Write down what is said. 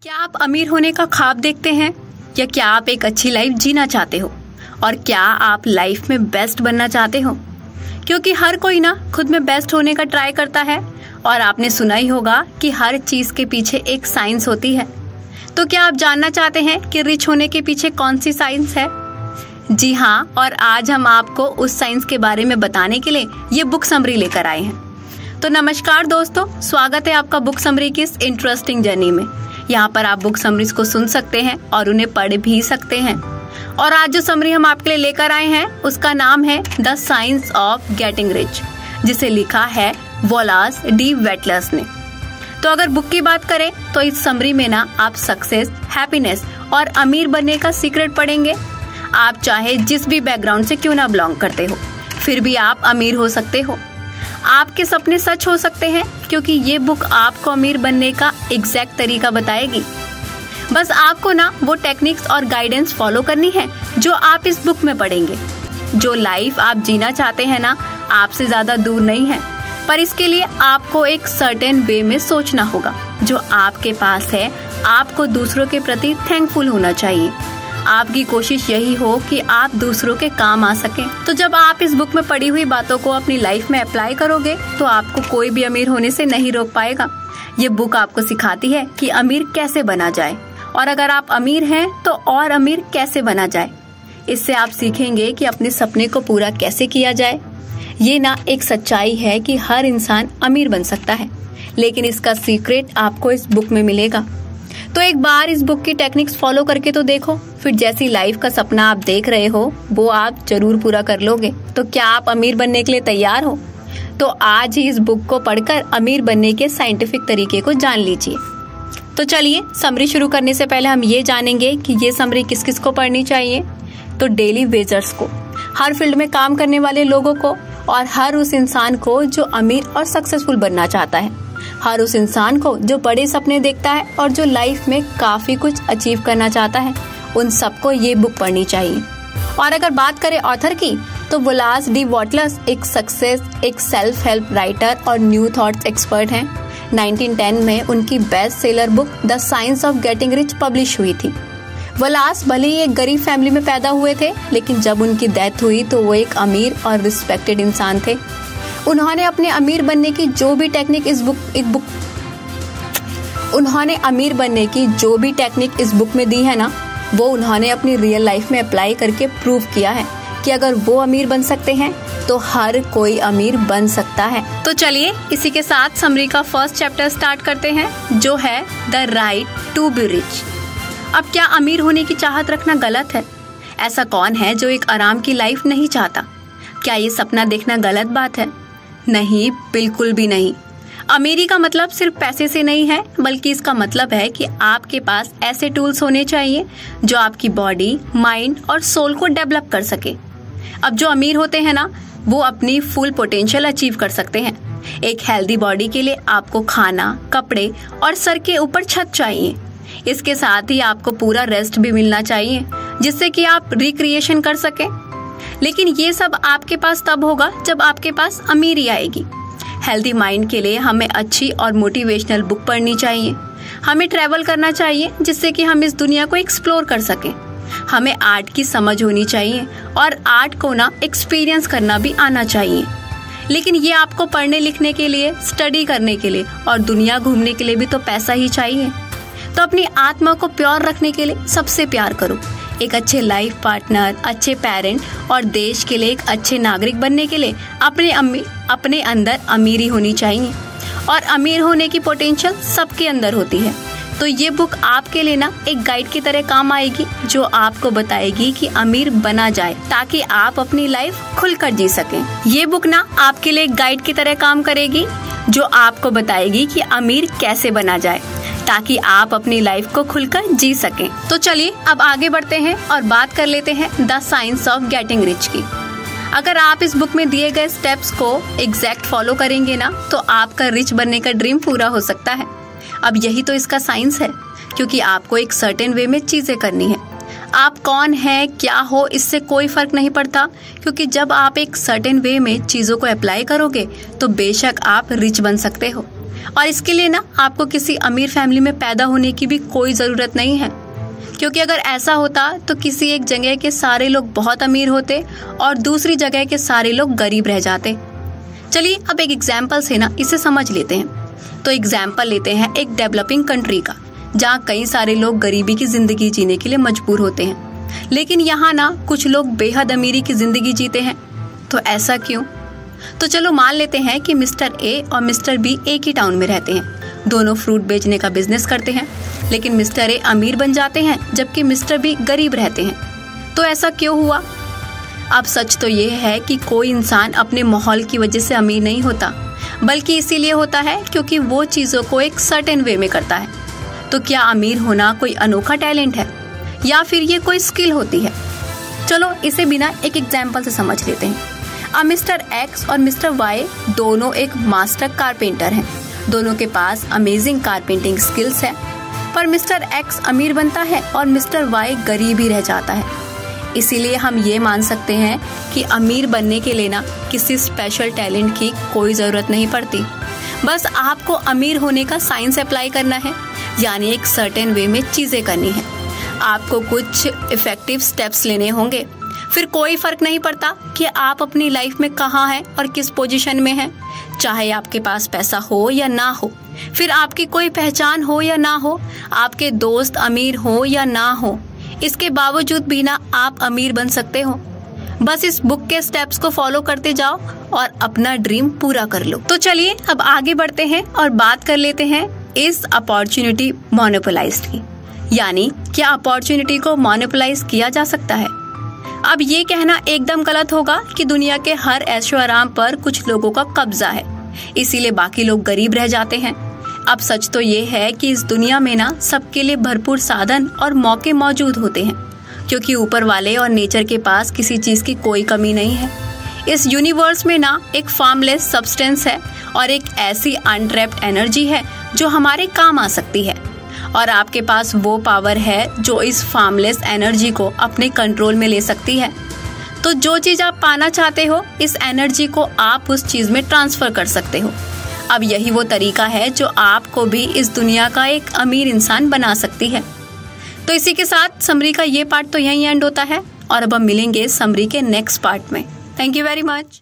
क्या आप अमीर होने का ख्वाब देखते हैं या क्या आप एक अच्छी लाइफ जीना चाहते हो और क्या आप लाइफ में बेस्ट बनना चाहते हो? क्योंकि हर कोई ना खुद में बेस्ट होने का ट्राई करता है और आपने सुना ही होगा कि हर चीज के पीछे एक साइंस होती है। तो क्या आप जानना चाहते हैं कि रिच होने के पीछे कौन सी साइंस है? जी हाँ, और आज हम आपको उस साइंस के बारे में बताने के लिए ये बुक समरी लेकर आए हैं। तो नमस्कार दोस्तों, स्वागत है आपका बुक समरी की इस इंटरेस्टिंग जर्नी में। यहाँ पर आप बुक समरीज को सुन सकते हैं और उन्हें पढ़ भी सकते हैं। और आज जो समरी हम आपके लिए लेकर आए हैं उसका नाम है the science of getting rich, जिसे लिखा है वॉलास डी वेटलर्स ने। तो अगर बुक की बात करें तो इस समरी में ना आप सक्सेस, हैप्पीनेस और अमीर बनने का सीक्रेट पढ़ेंगे। आप चाहे जिस भी बैकग्राउंड से क्यों ना बिलोंग करते हो, फिर भी आप अमीर हो सकते हो। आपके सपने सच हो सकते हैं, क्योंकि ये बुक आपको अमीर बनने का एग्जैक्ट तरीका बताएगी। बस आपको ना वो टेक्निक्स और गाइडेंस फॉलो करनी है जो आप इस बुक में पढ़ेंगे। जो लाइफ आप जीना चाहते हैं ना, आपसे ज्यादा दूर नहीं है, पर इसके लिए आपको एक सर्टेन वे में सोचना होगा। जो आपके पास है, आपको दूसरों के प्रति थैंकफुल होना चाहिए। आपकी कोशिश यही हो कि आप दूसरों के काम आ सकें। तो जब आप इस बुक में पढ़ी हुई बातों को अपनी लाइफ में अप्लाई करोगे तो आपको कोई भी अमीर होने से नहीं रोक पाएगा। ये बुक आपको सिखाती है कि अमीर कैसे बना जाए, और अगर आप अमीर हैं तो और अमीर कैसे बना जाए। इससे आप सीखेंगे कि अपने सपने को पूरा कैसे किया जाए। ये ना एक सच्चाई है कि हर इंसान अमीर बन सकता है, लेकिन इसका सीक्रेट आपको इस बुक में मिलेगा। तो एक बार इस बुक की टेक्निक्स फॉलो करके तो देखो, फिर जैसी लाइफ का सपना आप देख रहे हो वो आप जरूर पूरा कर लोगे। तो क्या आप अमीर बनने के लिए तैयार हो? तो आज ही इस बुक को पढ़कर अमीर बनने के साइंटिफिक तरीके को जान लीजिए। तो चलिए, समरी शुरू करने से पहले हम ये जानेंगे कि ये समरी किस किस को पढ़नी चाहिए। तो डेली वेजर्स को, हर फील्ड में काम करने वाले लोगों को, और हर उस इंसान को जो अमीर और सक्सेसफुल बनना चाहता है। हर उस इंसान को जो बड़े सपने देखता है और जो लाइफ में काफी कुछ अचीव करना चाहता है, उन सबको ये बुक पढ़नी चाहिए। और अगर बात करें ऑथर की, तो वॉलास डी वेटलर्स एक सेल्फ हेल्प राइटर और न्यू थॉट्स एक्सपर्ट हैं। 1910 में उनकी best seller book the science of getting rich publish हुई थी। वॉलास भले ही एक गरीब फैमिली में पैदा हुए थे, लेकिन जब उनकी डेथ हुई तो वो एक अमीर और रिस्पेक्टेड इंसान थे। उन्होंने अपने अमीर बनने की जो भी टेक्निक इस बुक में दी है ना, वो उन्होंने अपनी रियल लाइफ में अप्लाई करके प्रूव किया है कि अगर वो अमीर बन सकते हैं तो हर कोई अमीर बन सकता है। तो चलिए, इसी के साथ समरी का फर्स्ट चैप्टर स्टार्ट करते हैं, जो है the right to be rich. अब क्या अमीर होने की चाहत रखना गलत है? ऐसा कौन है जो एक आराम की लाइफ नहीं चाहता? क्या ये सपना देखना गलत बात है? नहीं, बिल्कुल भी नहीं। अमीरी का मतलब सिर्फ पैसे से नहीं है, बल्कि इसका मतलब है कि आपके पास ऐसे टूल्स होने चाहिए जो आपकी बॉडी, माइंड और सोल को डेवलप कर सके। अब जो अमीर होते हैं ना, वो अपनी फुल पोटेंशियल अचीव कर सकते हैं। एक हेल्दी बॉडी के लिए आपको खाना, कपड़े और सर के ऊपर छत चाहिए। इसके साथ ही आपको पूरा रेस्ट भी मिलना चाहिए, जिससे कि आप रिक्रिएशन कर सकें। लेकिन ये सब आपके पास तब होगा जब आपके पास अमीरी आएगी। हेल्दी माइंड के लिए हमें अच्छी और मोटिवेशनल बुक पढ़नी चाहिए। हमें ट्रैवल करना चाहिए, जिससे कि हम इस दुनिया को एक्सप्लोर कर सकें। हमें आर्ट की समझ होनी चाहिए और आर्ट को ना एक्सपीरियंस करना भी आना चाहिए। लेकिन ये आपको पढ़ने लिखने के लिए, स्टडी करने के लिए और दुनिया घूमने के लिए भी तो पैसा ही चाहिए। तो अपनी आत्मा को प्योर रखने के लिए सबसे प्यार करो। एक अच्छे लाइफ पार्टनर, अच्छे पेरेंट और देश के लिए एक अच्छे नागरिक बनने के लिए अपने अंदर अमीरी होनी चाहिए। और अमीर होने की पोटेंशियल सबके अंदर होती है। तो ये बुक आपके लिए ना एक गाइड की तरह काम आएगी, जो आपको बताएगी कि अमीर बना जाए, ताकि आप अपनी लाइफ खुलकर जी सकें। ये बुक ना आपके लिए एक गाइड की तरह काम करेगी, जो आपको बताएगी कि अमीर कैसे बना जाए, ताकि आप अपनी लाइफ को खुलकर जी सकें। तो चलिए, अब आगे बढ़ते हैं और बात कर लेते हैं the science of getting rich की। अगर आप इस बुक में दिए गए स्टेप्स को एग्जैक्ट फॉलो करेंगे ना, तो आपका रिच बनने का ड्रीम पूरा हो सकता है। अब यही तो इसका साइंस है, क्योंकि आपको एक सर्टेन वे में चीजें करनी है। आप कौन है, क्या हो, इससे कोई फर्क नहीं पड़ता, क्योंकि जब आप एक सर्टेन वे में चीजों को अप्लाई करोगे तो बेशक आप रिच बन सकते हो। और इसके लिए ना आपको किसी अमीर फैमिली में पैदा होने की भी कोई ज़रूरत नहीं है, क्योंकि अगर ऐसा होता तो किसी एक जगह के सारे लोग बहुत अमीर होते और दूसरी जगह के सारे लोग गरीब रह जाते। चलिए अब एक एग्जाम्पल से ना इसे समझ लेते हैं। तो एग्जाम्पल लेते हैं एक डेवलपिंग कंट्री का, जहाँ कई सारे लोग गरीबी की जिंदगी जीने के लिए मजबूर होते हैं, लेकिन यहाँ ना कुछ लोग बेहद अमीरी की जिंदगी जीते हैं। तो ऐसा क्यों? तो चलो मान लेते हैं कि मिस्टर ए और मिस्टर बी एक ही टाउन में रहते हैं। दोनों फ्रूट बेचने का बिजनेस करते हैं, लेकिन मिस्टर ए अमीर बन जाते हैं जबकि मिस्टर बी गरीब रहते हैं। तो ऐसा क्यों हुआ? अब सच तो ये है कि कोई इंसान अपने माहौल की वजह से अमीर नहीं होता, बल्कि इसीलिए होता है क्योंकि वो चीज़ों को एक सर्टेन वे में करता है। तो क्या अमीर होना कोई अनोखा टैलेंट है या फिर ये कोई स्किल होती है? चलो इसे बिना एक एग्जाम्पल से समझ लेते हैं। अब मिस्टर एक्स और मिस्टर वाई दोनों एक मास्टर कारपेंटर हैं। दोनों के पास अमेजिंग कारपेंटिंग स्किल्स है, पर मिस्टर एक्स अमीर बनता है और मिस्टर वाई गरीब ही रह जाता है। इसीलिए हम ये मान सकते हैं कि अमीर बनने के लिए ना किसी स्पेशल टैलेंट की कोई ज़रूरत नहीं पड़ती। बस आपको अमीर होने का साइंस अप्लाई करना है, यानी एक सर्टेन वे में चीज़ें करनी है। आपको कुछ इफेक्टिव स्टेप्स लेने होंगे। फिर कोई फर्क नहीं पड़ता कि आप अपनी लाइफ में कहाँ हैं और किस पोजीशन में हैं, चाहे आपके पास पैसा हो या ना हो, फिर आपकी कोई पहचान हो या ना हो, आपके दोस्त अमीर हो या ना हो, इसके बावजूद भी ना आप अमीर बन सकते हो। बस इस बुक के स्टेप्स को फॉलो करते जाओ और अपना ड्रीम पूरा कर लो। तो चलिए अब आगे बढ़ते हैं और बात कर लेते हैं इस अपॉर्चुनिटी मोनोपोलाइज्ड की, यानी क्या अपॉर्चुनिटी को मोनोपोलाइज किया जा सकता है? अब ये कहना एकदम गलत होगा कि दुनिया के हर ऐशो आराम पर कुछ लोगों का कब्जा है, इसीलिए बाकी लोग गरीब रह जाते हैं। अब सच तो ये है कि इस दुनिया में ना सबके लिए भरपूर साधन और मौके मौजूद होते हैं, क्योंकि ऊपर वाले और नेचर के पास किसी चीज़ की कोई कमी नहीं है। इस यूनिवर्स में ना एक फार्मलेस सब्सटेंस है और एक ऐसी अनट्रैप्ड एनर्जी है जो हमारे काम आ सकती है, और आपके पास वो पावर है जो इस फार्मलेस एनर्जी को अपने कंट्रोल में ले सकती है। तो जो चीज़ आप पाना चाहते हो, इस एनर्जी को आप उस चीज़ में ट्रांसफ़र कर सकते हो। अब यही वो तरीका है जो आपको भी इस दुनिया का एक अमीर इंसान बना सकती है। तो इसी के साथ समरी का ये पार्ट तो यहीं एंड होता है, और अब हम मिलेंगे समरी के नेक्स्ट पार्ट में। Thank you very much.